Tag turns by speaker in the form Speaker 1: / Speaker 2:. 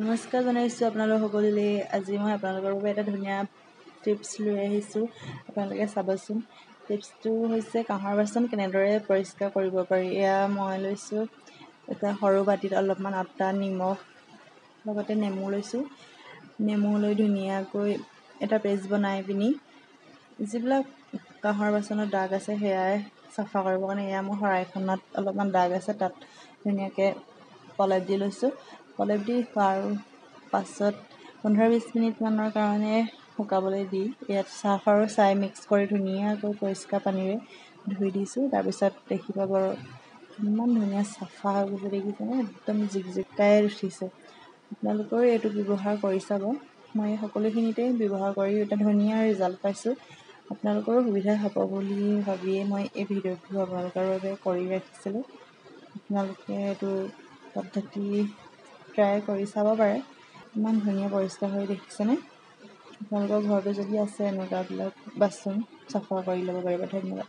Speaker 1: নমস্কাৰ জনাইছোঁ আপোনালোক সকলোলৈ। আজি মই আপোনালোকৰ বাবে এটা ধুনীয়া টিপছ লৈ আহিছোঁ, আপোনালোকে চাবচোন। টিপছটো হৈছে কাঁহৰ বাচন কেনেদৰে পৰিষ্কাৰ কৰিব পাৰি। এয়া মই লৈছোঁ এটা সৰু বাতিত অলপমান আটা, নিমখ লগতে নেমু লৈছোঁ। নেমু লৈ ধুনীয়াকৈ এটা পেষ্ট বনাই পিনি যিবিলাক কাঁহৰ বাচনত দাগ আছে সেয়াই চাফা কৰিবৰ কাৰণে এয়া মোৰ শৰাইখনত অলপমান দাগ আছে, তাত ধুনীয়াকৈ প্ৰলেপ দি লৈছোঁ। প্ৰলেপ দি হোৱাৰ পাছত 15-20 মিনিটমানৰ কাৰণে শুকাবলৈ দি ইয়াত চাৰ্ফ আৰু ছাই মিক্স কৰি ধুনীয়াকৈ পৰিষ্কাৰ পানীৰে ধুই দিছোঁ। তাৰপিছত দেখি পাব ইমান ধুনীয়া চাফা হৈ গৈছে, দেখিছেনে? একদম জিকজিকাই উঠিছে। আপোনালোকেও এইটো ব্যৱহাৰ কৰি চাব। মই সকলোখিনিতে ব্যৱহাৰ কৰি এটা ধুনীয়া ৰিজাল্ট পাইছোঁ। আপোনালোকৰো সুবিধা হ'ব বুলি ভাবিয়ে মই এই ভিডিঅ'টো আপোনালোকৰ বাবে কৰি ৰাখিছিলোঁ। আপোনালোকে এইটো পদ্ধতি ট্ৰাই কৰি চাব পাৰে। ইমান ধুনীয়া পৰিষ্কাৰ হৈ দেখিছেনে? আপোনালোকৰ ঘৰতো যদি আছে এনেকুৱাবিলাক বাচন চাফা কৰি ল'ব পাৰিব। ধন্যবাদ।